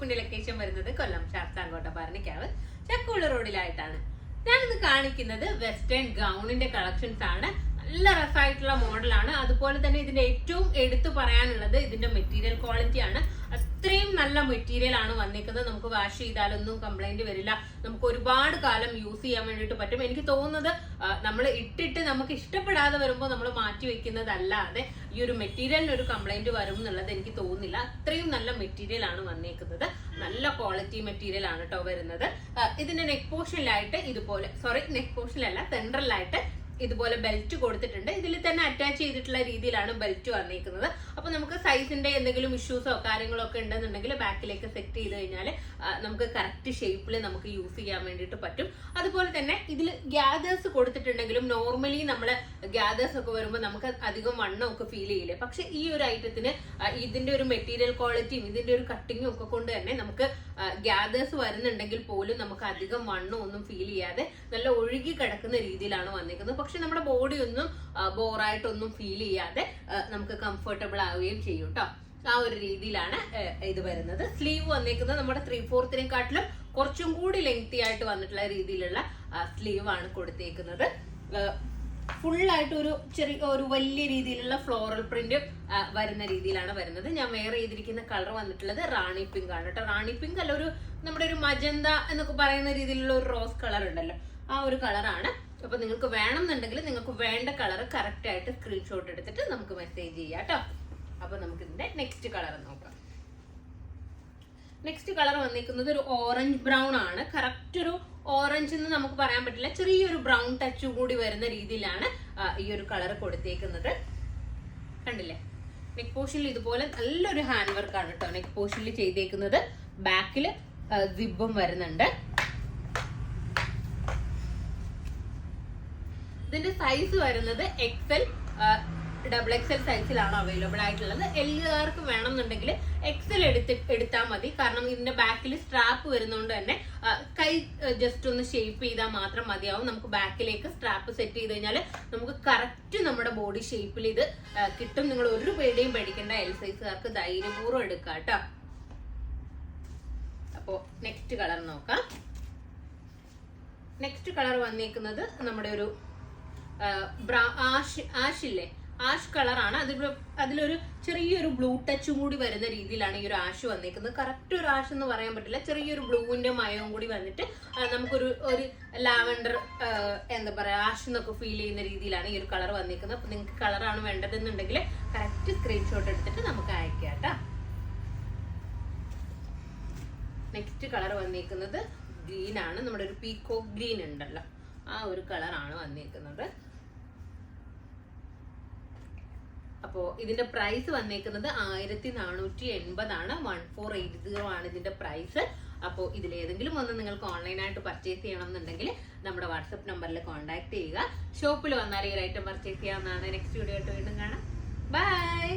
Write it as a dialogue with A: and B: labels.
A: ഷോപ്പിന്റെ ലൊക്കേഷൻ വരുന്നത് കൊല്ലം ശാസ്താംകോട്ട ഭരണിക്കാവ് ചക്കുള റോഡിലായിട്ടാണ്. ഞാനിന്ന് കാണിക്കുന്നത് വെസ്റ്റേൺ ഗൗണിന്റെ കളക്ഷൻസ് ആണ്. നല്ല രസമായിട്ടുള്ള മോഡലാണ്. അതുപോലെ തന്നെ ഇതിന്റെ ഏറ്റവും എടുത്തു പറയാനുള്ളത് ഇതിന്റെ മെറ്റീരിയൽ ക്വാളിറ്റി ആണ്. അത്രയും നല്ല മെറ്റീരിയൽ ആണ് വന്നിരിക്കുന്നത്. നമുക്ക് വാഷ് ചെയ്താലൊന്നും കംപ്ലൈന്റ് വരില്ല. നമുക്ക് ഒരുപാട് കാലം യൂസ് ചെയ്യാൻ വേണ്ടിയിട്ട് പറ്റും. എനിക്ക് തോന്നുന്നത് നമ്മൾ ഇട്ടിട്ട് നമുക്ക് ഇഷ്ടപ്പെടാതെ വരുമ്പോൾ നമ്മൾ മാറ്റി വെക്കുന്നതല്ലാതെ ഈ ഒരു മെറ്റീരിയലിന് ഒരു കംപ്ലൈന്റ് വരും എന്നുള്ളത് എനിക്ക് തോന്നുന്നില്ല. അത്രയും നല്ല മെറ്റീരിയൽ ആണ് വന്നിരിക്കുന്നത്. നല്ല ക്വാളിറ്റി മെറ്റീരിയൽ ആണ് കേട്ടോ വരുന്നത്. ഇതിന്റെ നെക്ക് പോർഷനിലായിട്ട് ഇതുപോലെ നെക്ക് പോർഷനിലല്ല സെൻട്രലായിട്ട് ഇതുപോലെ ബെൽറ്റ് കൊടുത്തിട്ടുണ്ട്. ഇതിൽ തന്നെ അറ്റാച്ച് ചെയ്തിട്ടുള്ള രീതിയിലാണ് ബെൽറ്റ് വന്നിരിക്കുന്നത്. അപ്പൊ നമുക്ക് സൈസിന്റെ എന്തെങ്കിലും ഇഷ്യൂസോ കാര്യങ്ങളോ ഒക്കെ ഉണ്ടെന്നുണ്ടെങ്കിൽ ബാക്കിലേക്ക് സെറ്റ് ചെയ്ത് കഴിഞ്ഞാൽ നമുക്ക് കറക്റ്റ് ഷേപ്പിൽ നമുക്ക് യൂസ് ചെയ്യാൻ വേണ്ടിയിട്ട് പറ്റും. അതുപോലെ തന്നെ ഇതിൽ ഗ്യാദേഴ്സ് കൊടുത്തിട്ടുണ്ടെങ്കിലും നോർമലി നമ്മൾ ഗ്യാദേഴ്സ് ഒക്കെ വരുമ്പോൾ നമുക്ക് അധികം വണ്ണം ഒക്കെ ഫീൽ ചെയ്യില്ലേ. പക്ഷെ ഈ ഒരു ഐറ്റത്തിന് ഇതിന്റെ ഒരു മെറ്റീരിയൽ ക്വാളിറ്റിയും ഇതിന്റെ ഒരു കട്ടിങ്ങും ഒക്കെ കൊണ്ട് തന്നെ നമുക്ക് ഗ്യാദേഴ്സ് വരുന്നുണ്ടെങ്കിൽ പോലും നമുക്ക് അധികം വണ്ണം ഒന്നും ഫീൽ ചെയ്യാതെ നല്ല ഒഴുകി കിടക്കുന്ന രീതിയിലാണ് വന്നിരിക്കുന്നത്. പക്ഷെ നമ്മുടെ ബോഡി ഒന്നും ബോറായിട്ടൊന്നും ഫീൽ ചെയ്യാതെ നമുക്ക് കംഫർട്ടബിൾ ആവുകയും ചെയ്യും കേട്ടോ. ആ ഒരു രീതിയിലാണ് ഇത് വരുന്നത്. സ്ലീവ് വന്നിരിക്കുന്നത് നമ്മുടെ 3/4 കുറച്ചും കൂടി ലെങ്തി ആയിട്ട് വന്നിട്ടുള്ള രീതിയിലുള്ള സ്ലീവ് ആണ് കൊടുത്തേക്കുന്നത്. ഫുള്ളായിട്ട് ഒരു വലിയ രീതിയിലുള്ള ഫ്ലോറൽ പ്രിന്റ് വരുന്ന രീതിയിലാണ് വരുന്നത്. ഞാൻ വെയർ ചെയ്തിരിക്കുന്ന കളർ വന്നിട്ടുള്ളത് റാണി പിങ്ക് ആണ് കേട്ടോ. റാണി പിങ്ക് അല്ല, നമ്മുടെ ഒരു മജന്ത എന്നൊക്കെ പറയുന്ന രീതിയിലുള്ള ഒരു റോസ് കളർ ഉണ്ടല്ലോ, ആ ഒരു കളറാണ്. അപ്പൊ നിങ്ങൾക്ക് വേണമെന്നുണ്ടെങ്കിൽ നിങ്ങൾക്ക് വേണ്ട കളർ കറക്റ്റ് ആയിട്ട് സ്ക്രീൻഷോട്ട് എടുത്തിട്ട് നമുക്ക് മെസ്സേജ് ചെയ്യാം കേട്ടോ. അപ്പൊ നമുക്ക് ഇതിന്റെ നെക്സ്റ്റ് കളർ നോക്കാം. നെക്സ്റ്റ് കളർ വന്നിരിക്കുന്നത് ഒരു ഓറഞ്ച് ബ്രൗൺ ആണ്. കറക്റ്റ് ഒരു ഓറഞ്ച് എന്ന് നമുക്ക് പറയാൻ പറ്റില്ല, ചെറിയൊരു ബ്രൗൺ ടച്ചും കൂടി വരുന്ന രീതിയിലാണ് ഈ ഒരു കളർ കൊടുത്തേക്കുന്നത്. കണ്ടില്ലേ? നെക്ക് പോർഷനിൽ ഇതുപോലെ നല്ലൊരു ഹാൻഡ് വർക്ക് ആണ് കേട്ടോ നെക്ക് പോർഷനിൽ ചെയ്തേക്കുന്നത്. ബാക്കിൽ സിബും വരുന്നുണ്ട്. ഇതിന്റെ സൈസ് വരുന്നത് XL, XXL സൈസിലാണ് അവൈലബിൾ ആയിട്ടുള്ളത്. എല്ലാവർക്കും വേണമെന്നുണ്ടെങ്കിൽ XL എടുത്താൽ മതി. കാരണം ഇതിന്റെ ബാക്കിൽ സ്ട്രാപ്പ് വരുന്നതുകൊണ്ട് തന്നെ കൈ ജസ്റ്റ് ഒന്ന് ഷേപ്പ് ചെയ്താൽ മാത്രം മതിയാവും. നമുക്ക് ബാക്കിലേക്ക് സ്ട്രാപ്പ് സെറ്റ് ചെയ്ത് കഴിഞ്ഞാൽ നമുക്ക് കറക്റ്റ് നമ്മുടെ ബോഡി ഷേപ്പിൽ ഇത് കിട്ടും. നിങ്ങൾ ഒരു പേടിയും പേടിക്കേണ്ട. L സൈസുകാർക്ക് ധൈര്യപൂർവ്വം എടുക്കാം കേട്ടോ. അപ്പോ നെക്സ്റ്റ് കളർ നോക്കാം. നെക്സ്റ്റ് കളർ വന്നേക്കുന്നത് നമ്മുടെ ഒരു ആഷ് കളറാണ്. അതിലൊരു ചെറിയൊരു ബ്ലൂ ടച്ചും കൂടി വരുന്ന രീതിയിലാണ് ഈ ഒരു ആഷ് വന്നിരിക്കുന്നത്. കറക്റ്റ് ഒരു ആഷ് എന്ന് പറയാൻ പറ്റില്ല, ചെറിയൊരു ബ്ലൂവിന്റെ മയവും കൂടി വന്നിട്ട് നമുക്കൊരു ലാവൻഡർ എന്താ പറയാ ആഷ് എന്നൊക്കെ ഫീൽ ചെയ്യുന്ന രീതിയിലാണ് ഈ ഒരു കളർ വന്നിരിക്കുന്നത്. അപ്പൊ നിങ്ങൾക്ക് കളറാണ് വേണ്ടതെന്നുണ്ടെങ്കിൽ കറക്റ്റ് സ്ക്രീൻഷോട്ട് എടുത്തിട്ട് നമുക്ക് അയക്കാം കേട്ടോ. നെക്സ്റ്റ് കളർ വന്നിരിക്കുന്നത് ഗ്രീൻ ആണ്. നമ്മുടെ ഒരു പീകോക്ക് ഗ്രീൻ ഉണ്ടല്ലോ, ആ ഒരു കളറാണ് വന്നിരിക്കുന്നത്. അപ്പോ ഇതിന്റെ പ്രൈസ് വന്നേക്കുന്നത് 1480 ആണ്. 1480 ആണ് ഇതിന്റെ പ്രൈസ്. അപ്പോൾ ഇതിലേതെങ്കിലും ഒന്ന് നിങ്ങൾക്ക് ഓൺലൈനായിട്ട് പർച്ചേസ് ചെയ്യണം എന്നുണ്ടെങ്കിൽ നമ്മുടെ വാട്സപ്പ് നമ്പറിൽ കോൺടാക്ട് ചെയ്യുക. ഷോപ്പിൽ വന്നാൽ ഈ ഐറ്റം പർച്ചേസ് ചെയ്യാവുന്നതാണ്. നെക്സ്റ്റ് വീഡിയോ ആയിട്ട് വീണ്ടും കാണാം. ബൈ.